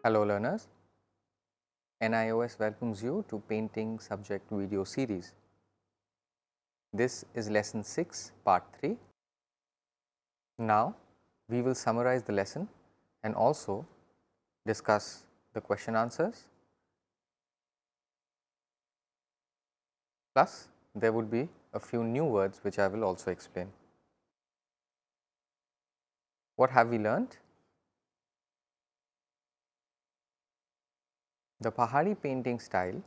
Hello learners, NIOS welcomes you to Painting Subject Video Series. This is lesson 6 part 3. Now we will summarize the lesson and also discuss the question answers, plus there would be a few new words which I will also explain. What have we learnt? The Pahari painting style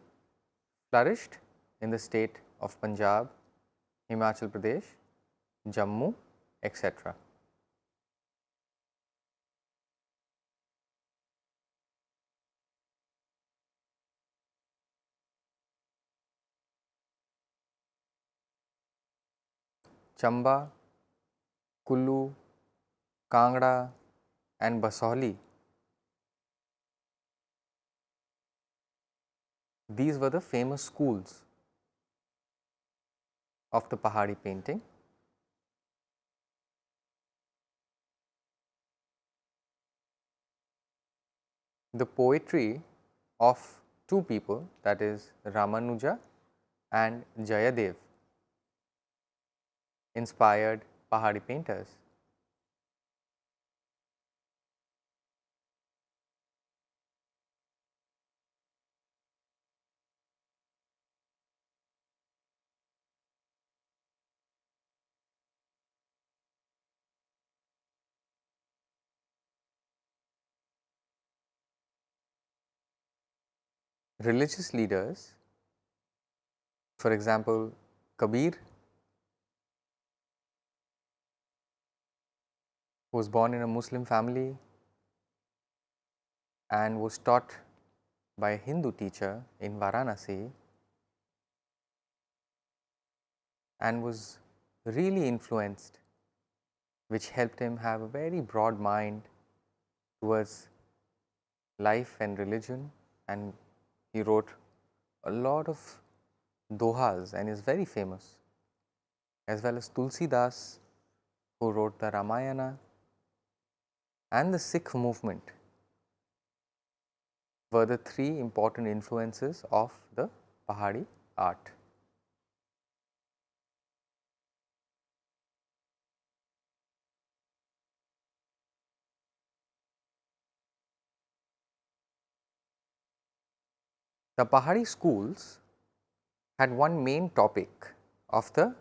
flourished in the state of Punjab, Himachal Pradesh, Jammu, etc. Chamba, Kullu, Kangra and Basoli, these were the famous schools of the Pahari painting. The poetry of two people, that is Ramanuja and Jayadev, inspired Pahari painters. Religious leaders, for example, Kabir, who was born in a Muslim family and was taught by a Hindu teacher in Varanasi, and was really influenced, which helped him have a very broad mind towards life and religion, and he wrote a lot of dohas and is very famous, as well as Tulsidas, who wrote the Ramayana, and the Sikh movement were the three important influences of the Pahari art. The Pahari schools had one main topic of the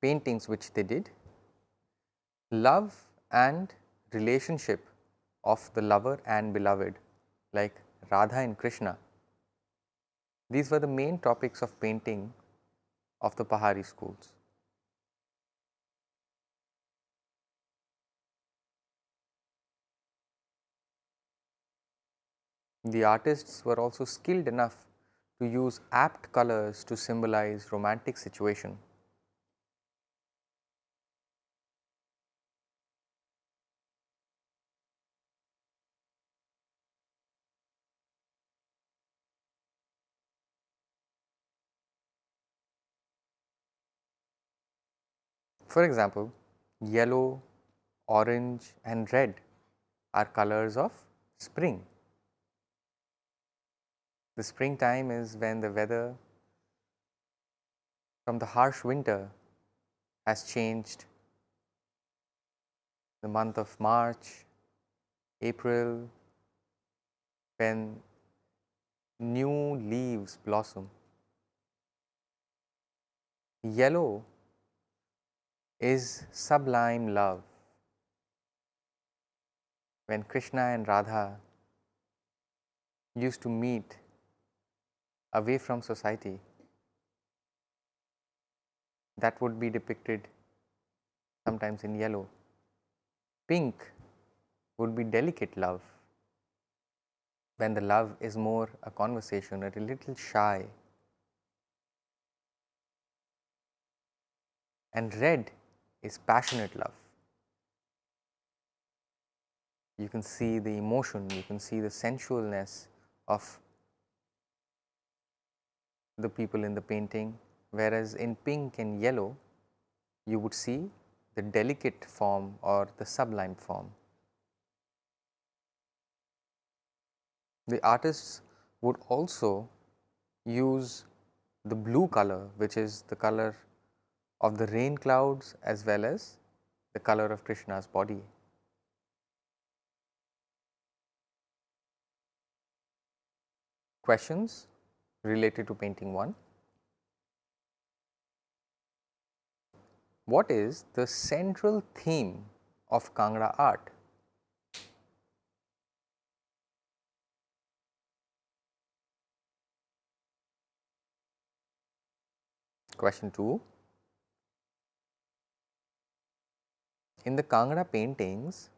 paintings which they did: love and relationship of the lover and beloved, like Radha and Krishna. These were the main topics of painting of the Pahari schools. The artists were also skilled enough to use apt colors to symbolize romantic situation. For example, yellow, orange and red are colors of spring. The springtime is when the weather from the harsh winter has changed. The month of March, April, when new leaves blossom. Yellow is sublime love. When Krishna and Radha used to meet away from society, that would be depicted sometimes in yellow. Pink would be delicate love, when the love is more a conversation, a little shy. And red is passionate love. You can see the emotion, you can see the sensualness of the people in the painting, whereas in pink and yellow you would see the delicate form or the sublime form. The artists would also use the blue color, which is the color of the rain clouds as well as the color of Krishna's body. Questions related to painting 1. What is the central theme of Kangra art? Question 2. In the Kangra paintings,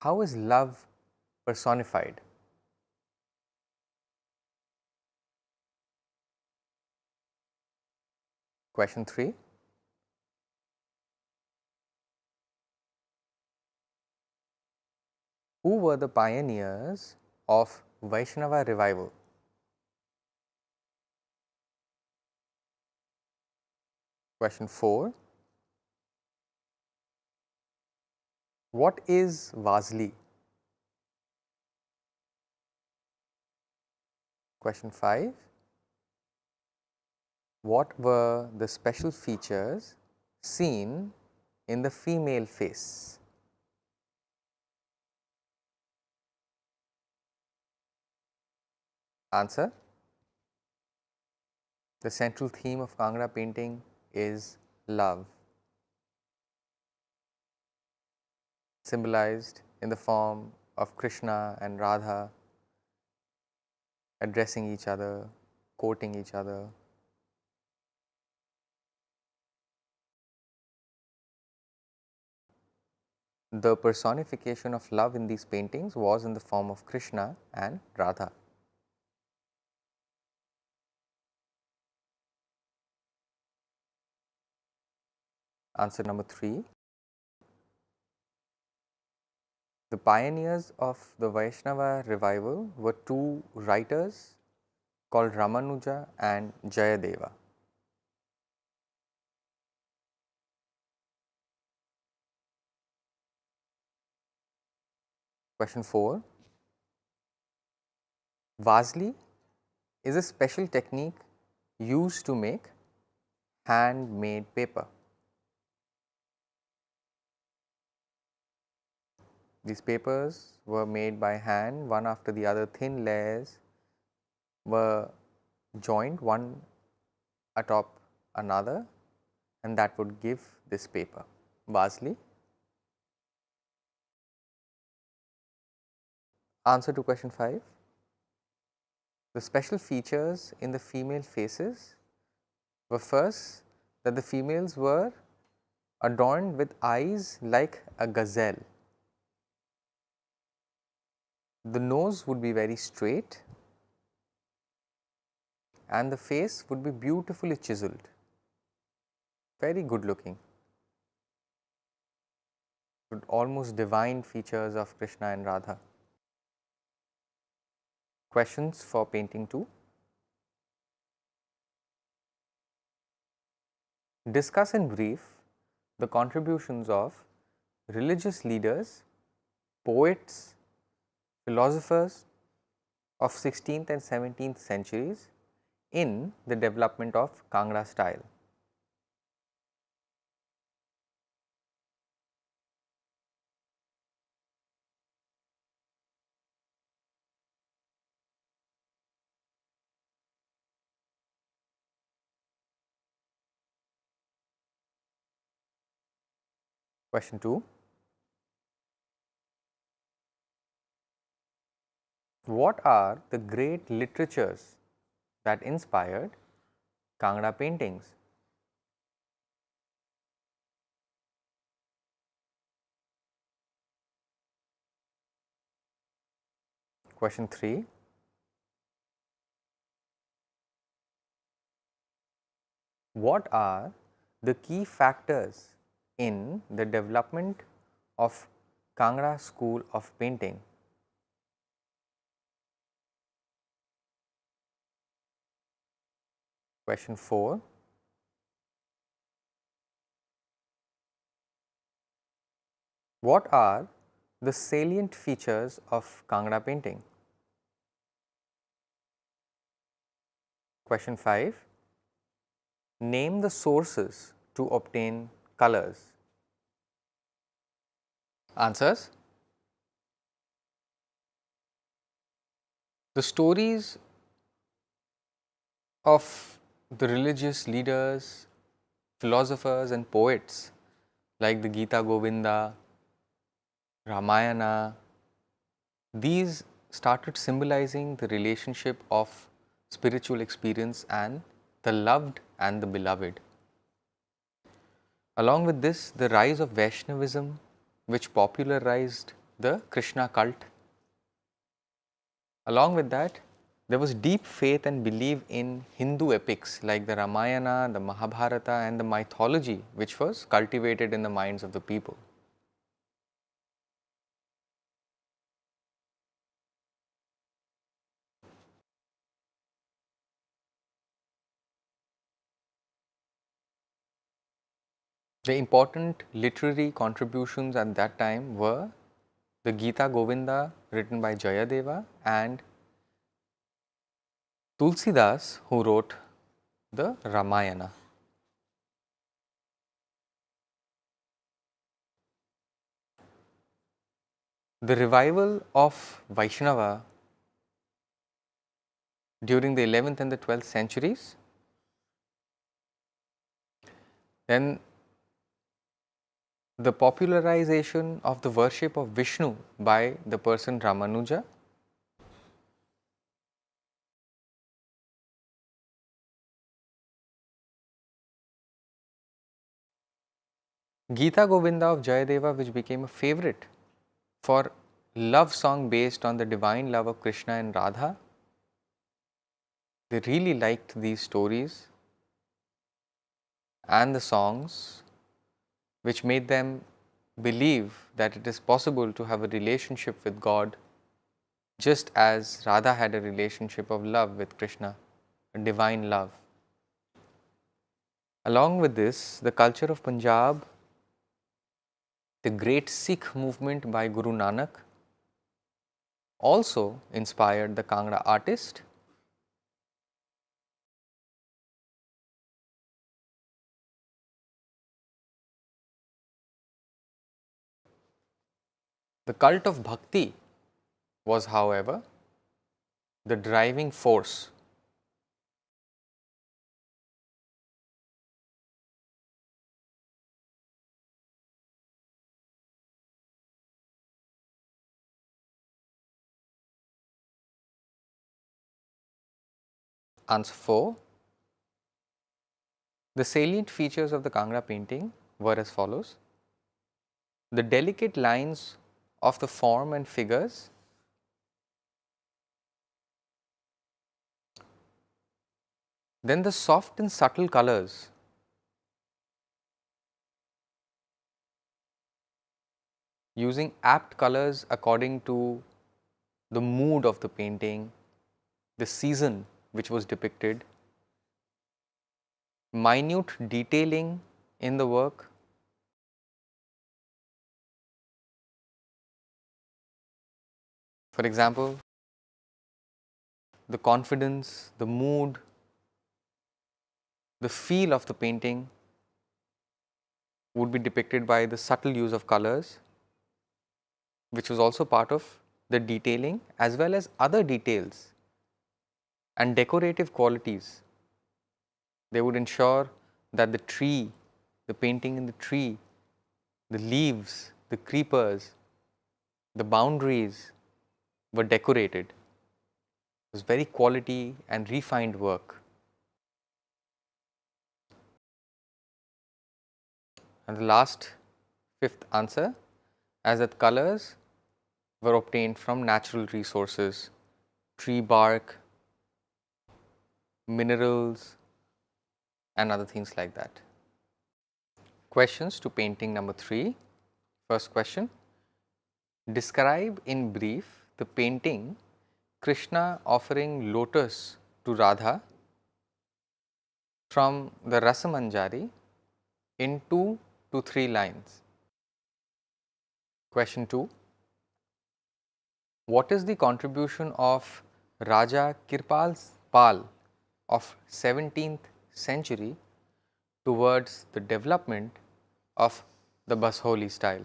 how is love personified? Question 3. Who were the pioneers of Vaishnava revival? Question 4. What is Vasli? Question 5. What were the special features seen in the female face? Answer. The central theme of Kangra painting is love, symbolized in the form of Krishna and Radha addressing each other, courting each other. The personification of love in these paintings was in the form of Krishna and Radha. Answer number 3. The pioneers of the Vaishnava revival were two writers called Ramanuja and Jayadeva. Question 4. Vasli is a special technique used to make handmade paper. These papers were made by hand, one after the other. Thin layers were joined one atop another, and that would give this paper, Vasli. Answer to question 5. The special features in the female faces were first that the females were adorned with eyes like a gazelle. The nose would be very straight and the face would be beautifully chiseled, very good looking, with almost divine features of Krishna and Radha. Questions for painting 2. Discuss in brief the contributions of religious leaders, poets, philosophers of 16th and 17th centuries in the development of Kangra style. Question 2. What are the great literatures that inspired Kangra paintings? Question 3. What are the key factors in the development of Kangra school of painting? Question 4. What are the salient features of Kangra painting. Question 5. Name the sources to obtain colors. Answers. The stories of the religious leaders, philosophers and poets like the Gita Govinda, Ramayana, these started symbolizing the relationship of spiritual experience and the loved and the beloved. Along with this, the rise of Vaishnavism, which popularized the Krishna cult. Along with that, there was deep faith and belief in Hindu epics like the Ramayana, the Mahabharata and the mythology, which was cultivated in the minds of the people. The important literary contributions at that time were the Gita Govinda written by Jayadeva and Tulsidas, who wrote the Ramayana. The revival of Vaishnava during the 11th and the 12th centuries, then the popularization of the worship of Vishnu by the person Ramanuja, Gita Govinda of Jayadeva, which became a favorite for love song based on the divine love of Krishna and Radha. They really liked these stories and the songs, which made them believe that it is possible to have a relationship with God just as Radha had a relationship of love with Krishna, a divine love. Along with this, the culture of Punjab, the great Sikh movement by Guru Nanak also inspired the Kangra artist. The cult of Bhakti was, however, the driving force. Answer 4. The salient features of the Kangra painting were as follows. The delicate lines of the form and figures, then the soft and subtle colors, using apt colors according to the mood of the painting, the season which was depicted, minute detailing in the work, for example, the confidence, the mood, the feel of the painting would be depicted by the subtle use of colors, which was also part of the detailing as well as other details and decorative qualities. They would ensure that the tree, the painting in the tree, the leaves, the creepers, the boundaries were decorated. It was very quality and refined work. And the last, fifth answer, as that colors were obtained from natural resources, tree bark, minerals and other things like that. Questions to painting number 3. First question, describe in brief the painting Krishna offering lotus to Radha from the Rasamanjari in 2 to 3 lines. Question 2, What is the contribution of Raja Kirpal Pal of 17th century towards the development of the Basoli style?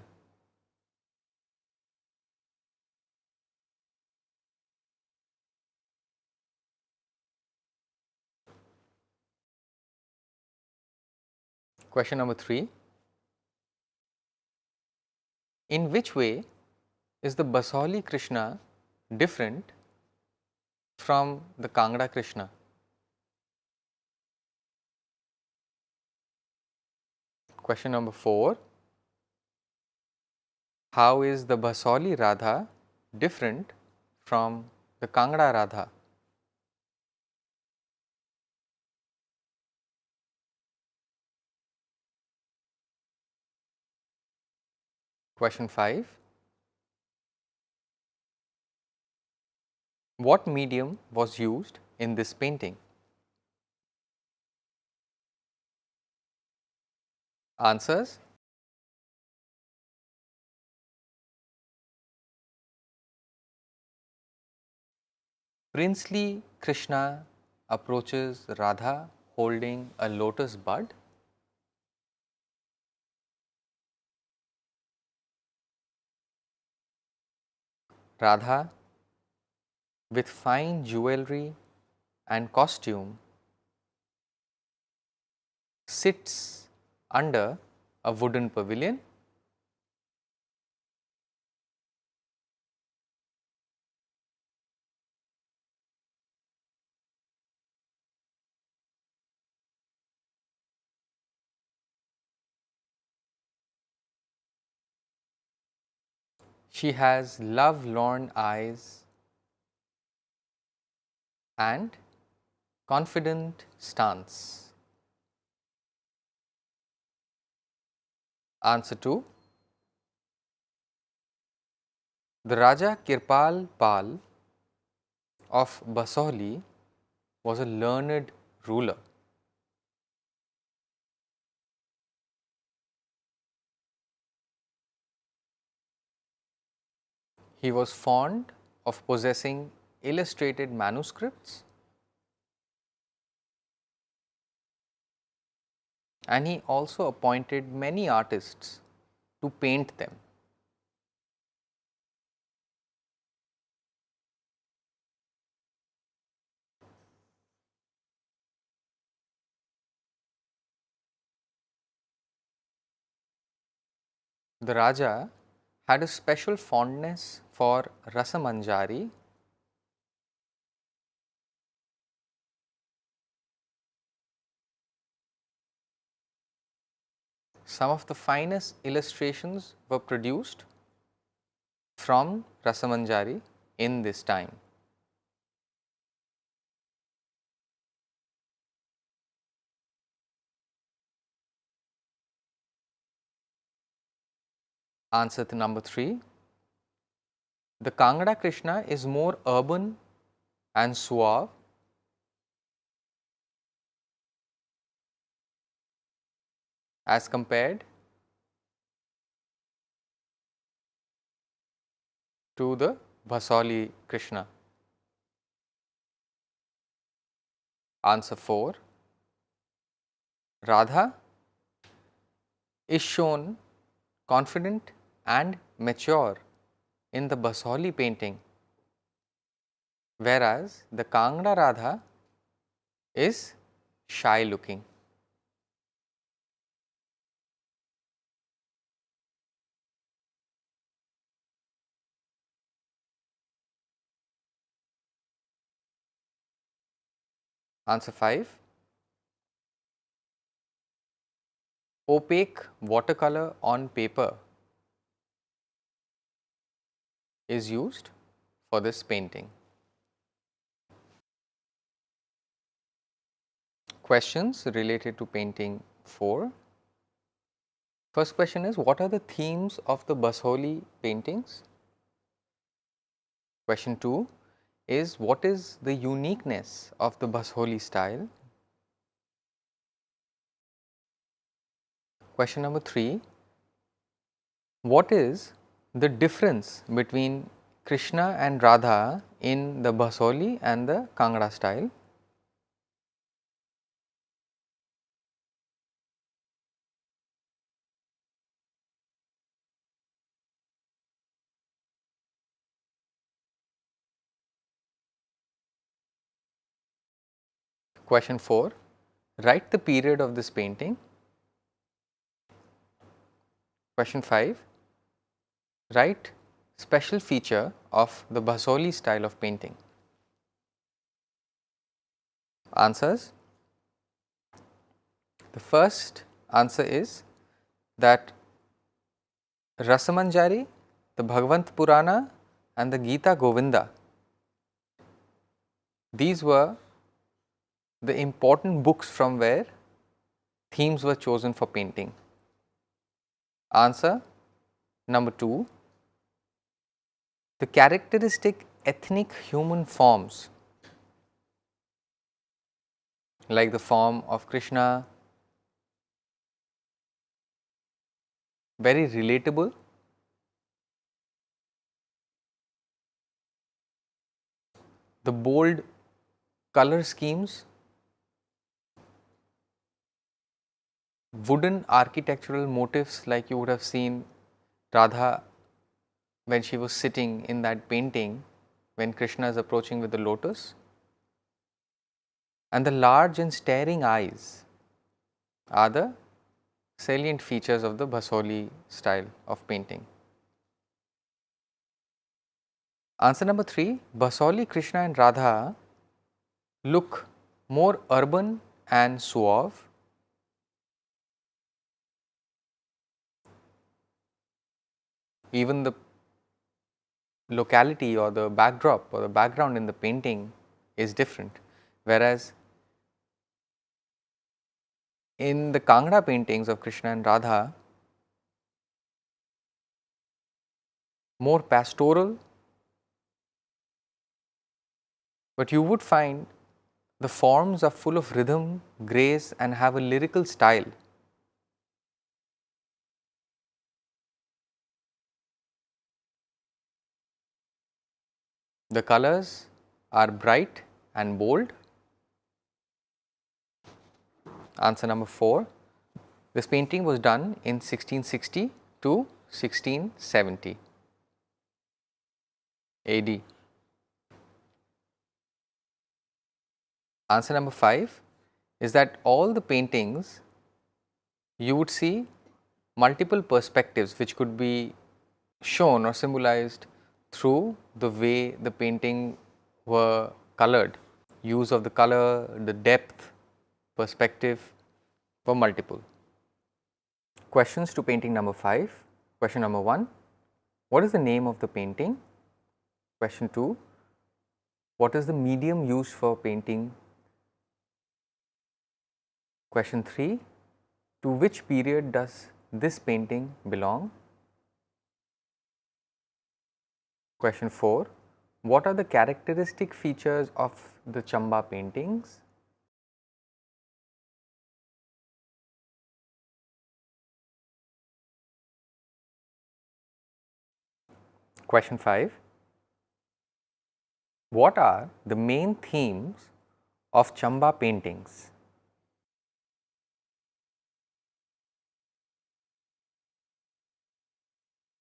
Question number 3. In which way is the Basoli Krishna different from the Kangra Krishna? Question number 4. How is the Basoli Radha different from the Kangra Radha? Question 5. What medium was used in this painting? Answers. Princely Krishna approaches Radha holding a lotus bud. Radha, with fine jewelry and costume, sits under a wooden pavilion. She has love-lorn eyes and confident stance. Answer 2. The Raja Kirpal Pal of Basoli was a learned ruler. He was fond of possessing illustrated manuscripts, and he also appointed many artists to paint them. The Raja had a special fondness for Rasamanjari, some of the finest illustrations were produced from Rasamanjari in this time. Answer to number 3. The Kangra Krishna is more urban and suave as compared to the Basoli Krishna. Answer 4. Radha is shown confident and mature in the Basoli painting, whereas the Kangra Radha is shy looking. Answer 5. Opaque watercolor on paper is used for this painting. Questions related to painting 4. First question is, what are the themes of the Basoli paintings? Question 2 is, what is the uniqueness of the Basoli style? Question number 3, what is the difference between Krishna and Radha in the Basoli and the Kangra style. Question 4. Write the period of this painting. Question 5. Write special feature of the Basoli style of painting. Answers. The first answer is that Rasamanjari, the Bhagavant Purana and the Gita Govinda, these were the important books from where themes were chosen for painting. Answer number 2. The characteristic ethnic human forms like the form of Krishna, very relatable. The bold color schemes, wooden architectural motifs like you would have seen Radha when she was sitting in that painting when Krishna is approaching with the lotus, and the large and staring eyes are the salient features of the Basoli style of painting. Answer number 3. Basoli, Krishna and Radha look more urban and suave. Even the locality or the backdrop or the background in the painting is different, whereas in the Kangra paintings of Krishna and Radha, more pastoral, but you would find the forms are full of rhythm, grace and have a lyrical style. The colors are bright and bold. Answer number 4. This painting was done in 1660 to 1670 AD. Answer number 5 is that all the paintings you would see multiple perspectives which could be shown or symbolized through the way the painting were colored. Use of the color, the depth, perspective were multiple. Questions to painting number 5. Question number 1. What is the name of the painting? Question 2. What is the medium used for painting? Question 3. To which period does this painting belong? Question 4. What are the characteristic features of the Chamba paintings? Question 5. What are the main themes of Chamba paintings?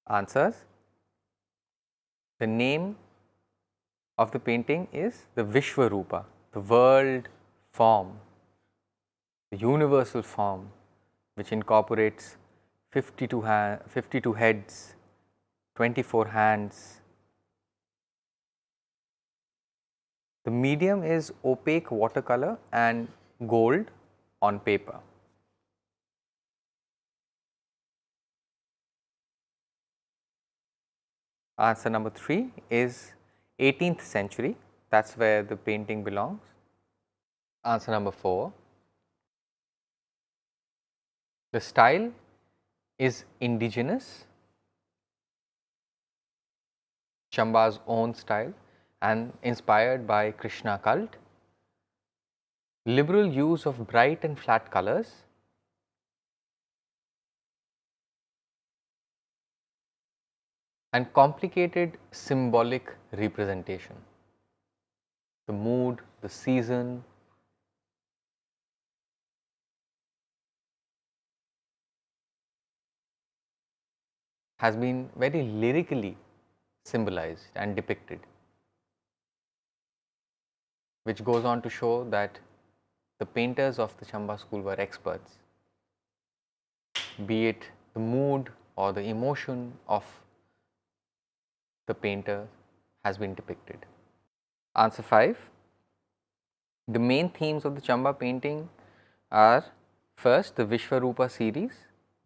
Answers. The name of the painting is the Vishwarupa, the world form, the universal form which incorporates 52 heads, 24 hands. The medium is opaque watercolor and gold on paper. Answer number 3 is 18th century, that is where the painting belongs. Answer number 4. The style is indigenous, Chamba's own style, and inspired by Krishna cult. Liberal use of bright and flat colors. and complicated symbolic representation. The mood, the season, has been very lyrically symbolized and depicted, which goes on to show that the painters of the Chamba school were experts, be it the mood or the emotion of the painter has been depicted. Answer 5. The main themes of the Chamba painting are: first, the Vishwarupa series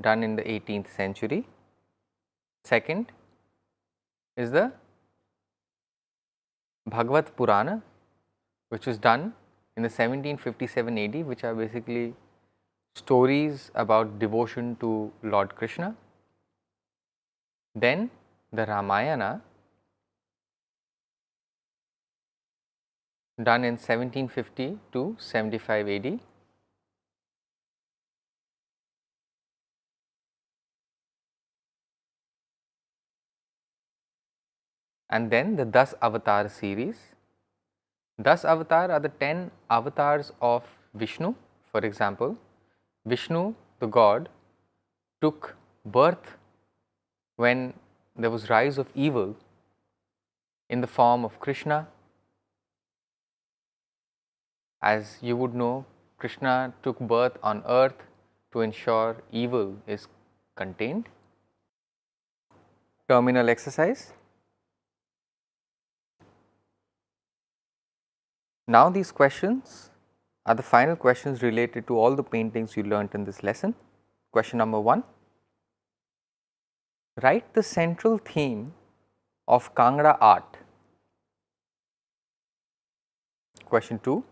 done in the 18th century. Second is the Bhagavad Purana, which was done in the 1757 AD, which are basically stories about devotion to Lord Krishna. Then the Ramayana, done in 1750 to 75 AD. And then the 10 Avatar series. 10 Avatar are the 10 avatars of Vishnu. For example, Vishnu, the god, took birth when there was rise of evil in the form of Krishna. As you would know, Krishna took birth on earth to ensure evil is contained. Terminal exercise. Now these questions are the final questions related to all the paintings you learnt in this lesson. Question number 1. Write the central theme of Kangra art. Question 2.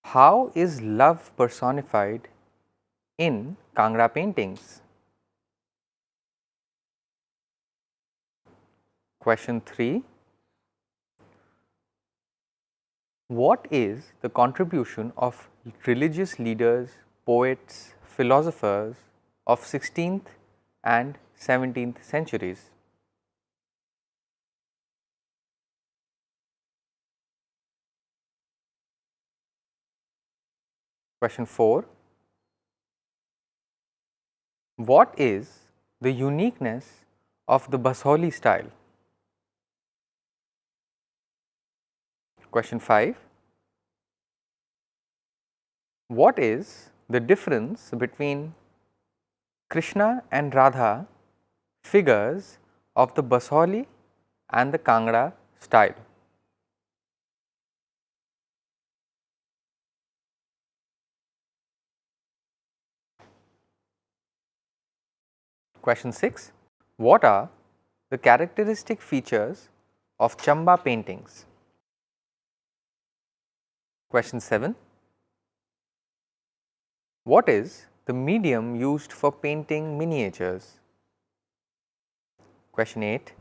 How is love personified in Kangra paintings? Question 3. What is the contribution of religious leaders, poets, philosophers of 16th and 17th centuries? Question 4. What is the uniqueness of the Basoli style? Question 5. What is the difference between Krishna and Radha figures of the Basoli and the Kangra style? Question 6. What are the characteristic features of Chamba paintings? Question 7. What is the medium used for painting miniatures? Question 8.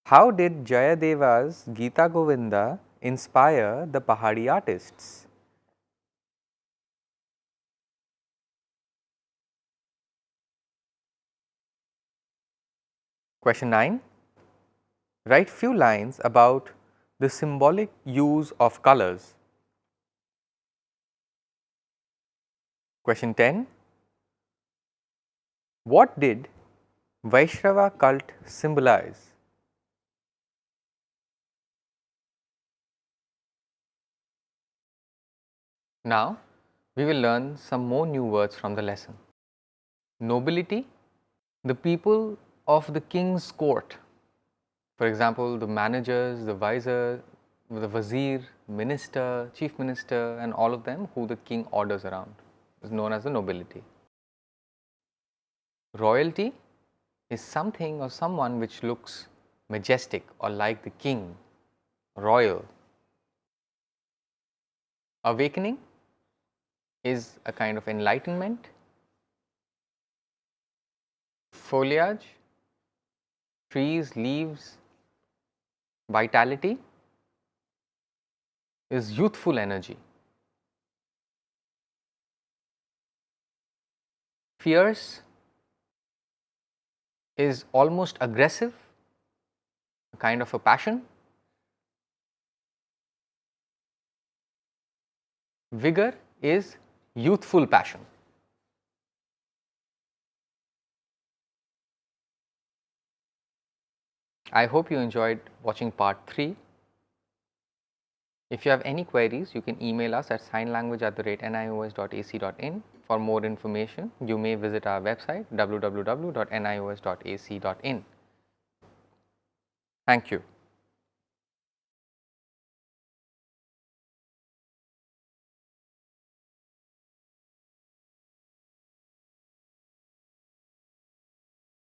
How did Jayadeva's Gita Govinda inspire the Pahari artists? Question 9. Write few lines about the symbolic use of colors. Question 10. What did Vaishnava cult symbolize? Now, we will learn some more new words from the lesson. Nobility, the people of the king's court. For example, the managers, the vizier, the wazir, minister, chief minister, and all of them who the king orders around is known as the nobility. Royalty is something or someone which looks majestic or like the king, royal. Awakening is a kind of enlightenment. Foliage, trees, leaves, vitality is youthful energy. Fierce is almost aggressive, a kind of a passion. Vigor is youthful passion. I hope you enjoyed watching part 3. If you have any queries, you can email us at signlanguage@nios.ac.in. For more information, you may visit our website www.nios.ac.in. Thank you.